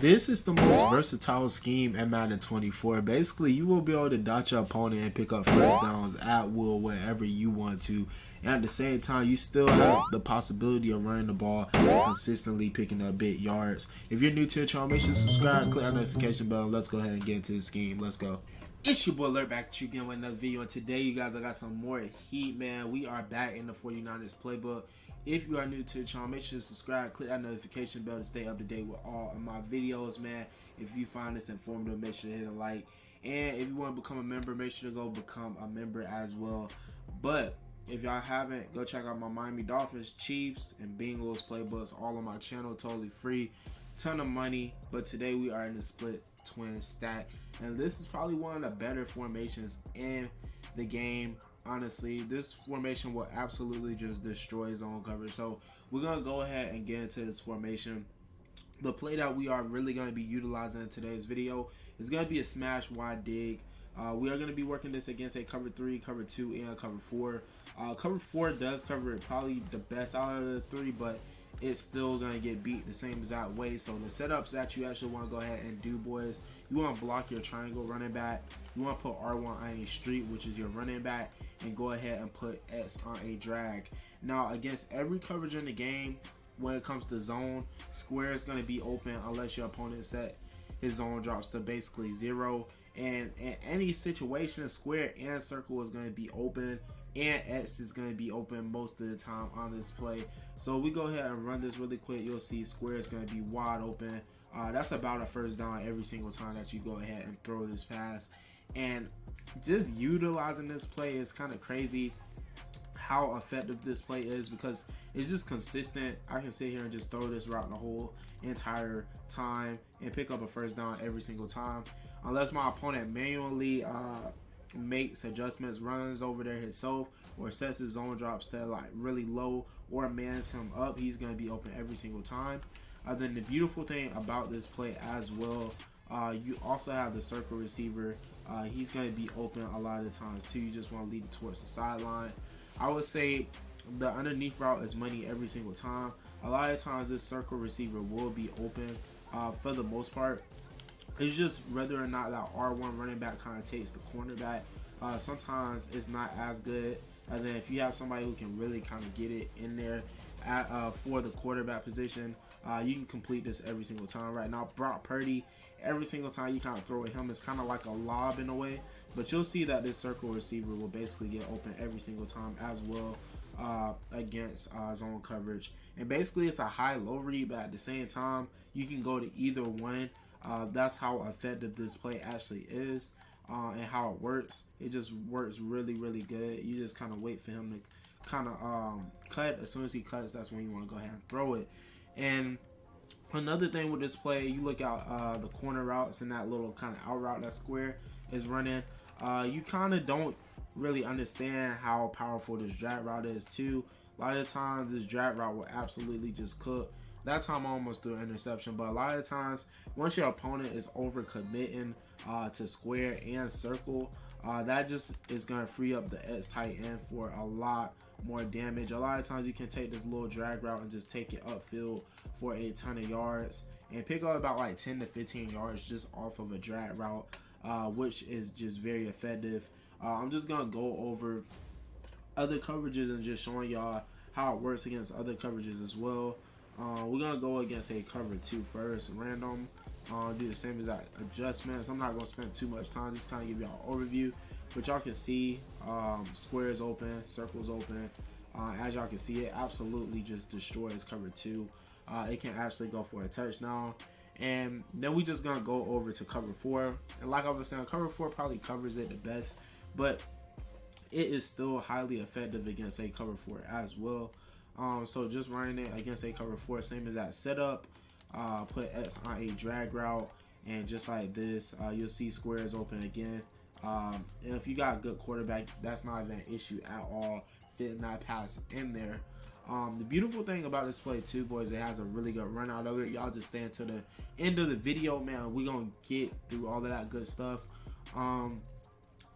This is the most versatile scheme in Madden 24. Basically, you will be able to dot your opponent and pick up first downs at will wherever you want to. And at the same time, you still have the possibility of running the ball and consistently picking up big yards. If you're new to the channel, make sure to subscribe, click that notification bell, and let's go ahead and get into the scheme. Let's go. It's your boy Alert back at you again with another video, and today you guys, I got some more heat, man. We are back in the 49ers playbook. If you are new to the channel, make sure to subscribe, click that notification bell to stay up to date with all of my videos, man. If you find this informative, make sure to hit a like, and if you want to become a member, make sure to go become a member as well. But if y'all haven't, go check out my Miami Dolphins, Chiefs, and Bengals playbooks, all on my channel, totally free, ton of money. But today we are in the split twin stack, and this is probably one of the better formations in the game. Honestly, this formation will absolutely just destroy zone coverage. So we're gonna go ahead and get into this formation. The play that we are really going to be utilizing in today's video is going to be a smash wide dig. We are going to be working this against a cover 3, cover 2, and cover 4. Cover 4 does cover it probably the best out of the 3, but it's still going to get beat the same exact way. So the setups that you actually want to go ahead and do, boys, you want to block your triangle running back. You want to put R1 on a street, which is your running back, and go ahead and put S on a drag. Now, against every coverage in the game, when it comes to zone, square is going to be open unless your opponent set his zone drops to basically 0. And in any situation, square and circle is going to be open, and X is going to be open most of the time on this play. So we go ahead and run this really quick. You'll see square is going to be wide open. That's about a first down every single time that you go ahead and throw this pass. And just utilizing this play is kind of crazy how effective this play is, because it's just consistent. I can sit here and just throw this route the whole entire time and pick up a first down every single time, unless my opponent manually makes adjustments, runs over there himself, or sets his zone drops to like really low, or mans him up. He's going to be open every single time. Then the beautiful thing about this play as well, you also have the circle receiver. He's going to be open a lot of the times too. You just want to lead it towards the sideline. I would say the underneath route is money every single time. A lot of times this circle receiver will be open for the most part. It's just whether or not that R1 running back kind of takes the cornerback. Sometimes it's not as good. And then if you have somebody who can really kind of get it in there for the quarterback position, you can complete this every single time. Right now, Brock Purdy, every single time you kind of throw at him, it's kind of like a lob in a way. But you'll see that this circle receiver will basically get open every single time as well against zone coverage. And basically it's a high-low read, but at the same time, you can go to either one. That's how effective this play actually is and how it works. It just works really, really good. You just kind of wait for him to kind of cut. As soon as he cuts, that's when you want to go ahead and throw it. And another thing with this play, you look out the corner routes and that little kind of out route that square is running. You kind of don't really understand how powerful this drag route is too. A lot of times this drag route will absolutely just cook. That time I almost threw an interception, but a lot of times once your opponent is over committing to square and circle, that just is going to free up the X tight end for a lot more damage. A lot of times you can take this little drag route and just take it upfield for a ton of yards and pick up about like 10 to 15 yards just off of a drag route, which is just very effective. I'm just going to go over other coverages and just showing y'all how it works against other coverages as well. We're going to go against a cover 2 first, random. Do the same exact adjustments. I'm not going to spend too much time, just kind of give y'all an overview. But y'all can see squares open, circles open. As y'all can see, it absolutely just destroys cover 2. It can actually go for a touchdown. And then we just going to go over to cover 4. And like I was saying, cover 4 probably covers it the best, but it is still highly effective against a cover 4 as well. So just running it against a cover 4, same as that setup. Put X on a drag route, and just like this, you'll see squares open again. And if you got a good quarterback, that's not even an issue at all, fitting that pass in there. The beautiful thing about this play too, boys, it has a really good run out of it. Y'all just stay until the end of the video, man. We're gonna get through all of that good stuff.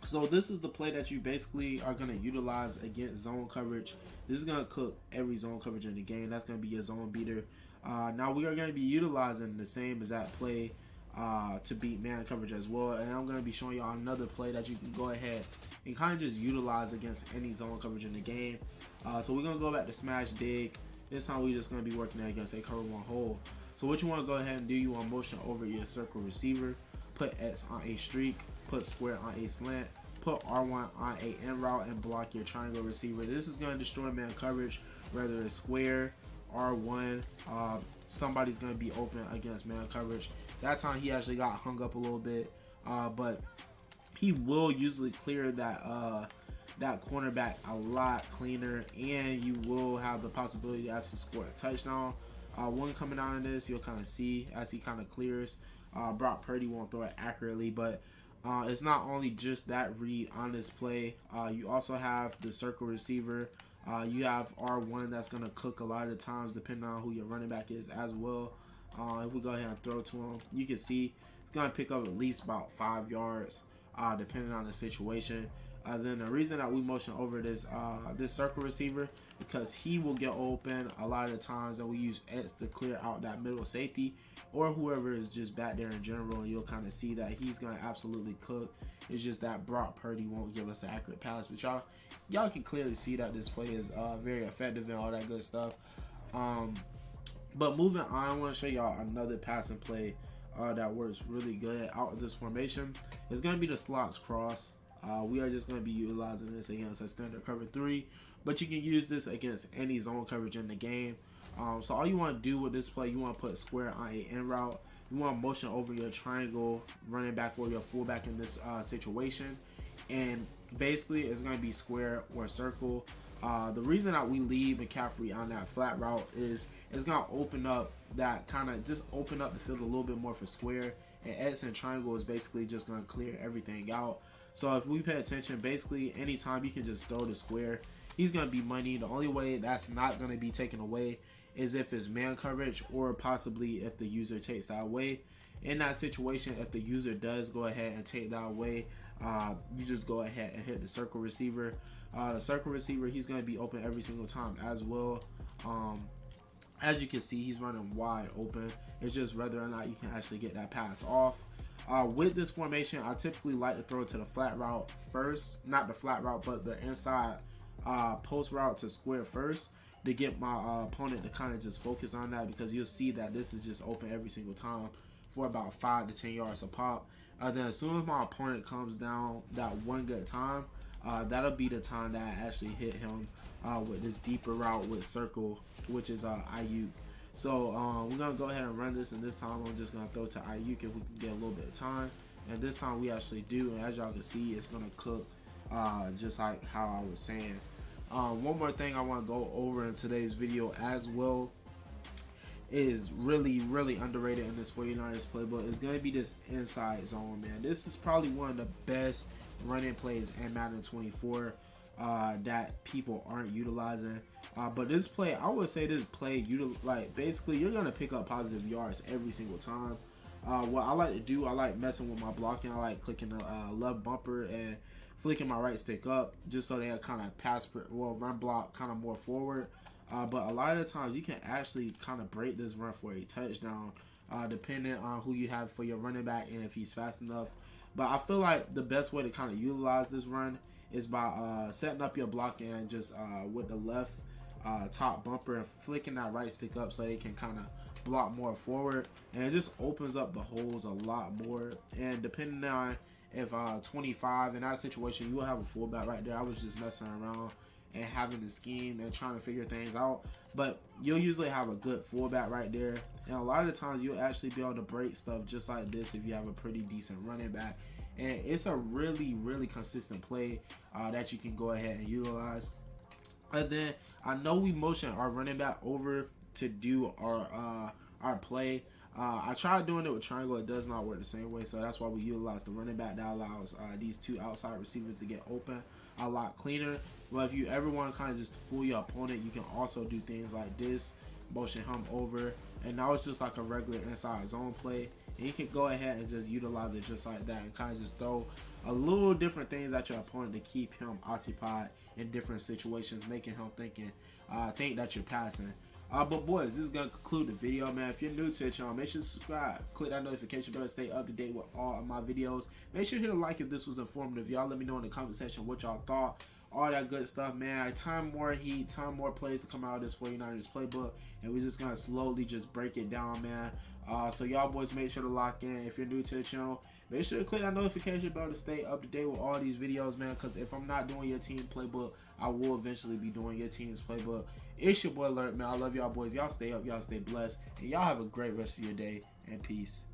So this is the play that you basically are going to utilize against zone coverage. This is going to cook every zone coverage in the game. That's going to be your zone beater. Now we are going to be utilizing the same exact play to beat man coverage as well, and I'm going to be showing y'all another play that you can go ahead and kind of just utilize against any zone coverage in the game. So we're going to go back to smash dig. This time we're just going to be working against a cover one hole. So what you want to go ahead and do, you want to motion over your circle receiver, put X on a streak, put square on a slant, put R1 on a in route, and block your triangle receiver. This is going to destroy man coverage, whether it's square, R1, somebody's going to be open against man coverage. That time he actually got hung up a little bit, but he will usually clear that cornerback a lot cleaner, and you will have the possibility to actually score a touchdown. One coming out of this, you'll kind of see as he kind of clears. Brock Purdy won't throw it accurately, but it's not only just that read on this play. You also have the circle receiver. You have R1 that's going to cook a lot of the times depending on who your running back is as well. If we go ahead and throw to him, you can see it's going to pick up at least about 5 yards depending on the situation. Then the reason that we motion over this circle receiver, because he will get open a lot of the times, and we use X to clear out that middle safety or whoever is just back there in general, and you'll kind of see that he's going to absolutely cook. It's just that Brock Purdy won't give us an accurate pass, but y'all can clearly see that this play is very effective and all that good stuff. But moving on, I want to show y'all another passing play that works really good out of this formation. It's going to be the slots cross. We are just going to be utilizing this against a standard cover 3, but you can use this against any zone coverage in the game. So all you want to do with this play, you want to put square on a in route. You want to motion over your triangle running back or your fullback in this situation, and basically it's going to be square or circle. The reason that we leave McCaffrey on that flat route is it's going to open up that open up the field a little bit more for square, and X and triangle is basically just going to clear everything out. So if we pay attention, basically anytime you can just throw the square, he's going to be money. The only way that's not going to be taken away is if it's man coverage, or possibly if the user takes that away. In that situation, if the user does go ahead and take that away, you just go ahead and hit the circle receiver. The circle receiver, he's going to be open every single time as well. As you can see, he's running wide open. It's just whether or not you can actually get that pass off. With this formation, I typically like to throw it to the flat route first. Not the flat route, but the inside post route to square first, to get my opponent to kind of just focus on that, because you'll see that this is just open every single time for about 5 to 10 yards a pop. Then as soon as my opponent comes down that one good time, that'll be the time that I actually hit him with this deeper route with circle, which is Ayuk. So we're going to go ahead and run this, and this time I'm just going to throw to Ayuk if we can get a little bit of time. And this time we actually do, and as y'all can see, it's going to cook just like how I was saying. One more thing I want to go over in today's video as well is really underrated in this 49ers playbook. Is going to be this inside zone, man. This is probably one of the best running plays in Madden 24 that people aren't utilizing. But this play, I would say this play, basically you're going to pick up positive yards every single time. What I like to do, I like messing with my blocking. I like clicking the left bumper and flicking my right stick up, just so they kind of run block kind of more forward. But a lot of the times you can actually kind of break this run for a touchdown, depending on who you have for your running back and if he's fast enough. But I feel like the best way to kind of utilize this run is by setting up your blocking and just with the left top bumper and flicking that right stick up so they can kind of block more forward, and it just opens up the holes a lot more. And depending on if 25 in that situation, you will have a fullback right there. I was just messing around and having the scheme and trying to figure things out, but you'll usually have a good fullback right there, and a lot of the times you'll actually be able to break stuff just like this if you have a pretty decent running back. And it's a really consistent play that you can go ahead and utilize. And then I know we motion our running back over to do our play. I tried doing it with triangle. It does not work the same way, so that's why we utilize the running back. That allows these two outside receivers to get open a lot cleaner. But if you ever want to kind of just fool your opponent, you can also do things like this, motion him over, and now it's just like a regular inside zone play. And you can go ahead and just utilize it just like that, and kind of just throw a little different things at your opponent to keep him occupied in different situations, making him think that you're passing. But boys, this is gonna conclude the video, man. If you're new to the channel, make sure to subscribe, click that notification bell to stay up to date with all of my videos. Make sure to hit a like if this was informative. Y'all let me know in the comment section what y'all thought, all that good stuff, man. Time more heat, time more plays to come out of this 49ers playbook, and we're just gonna slowly just break it down, man. So y'all boys, make sure to lock in. If you're new to the channel, make sure to click that notification bell to stay up to date with all these videos, man, because if I'm not doing your team playbook, I will eventually be doing your team's playbook. It's your boy Alert, man. I love y'all boys. Y'all stay up, y'all stay blessed, and y'all have a great rest of your day, and peace.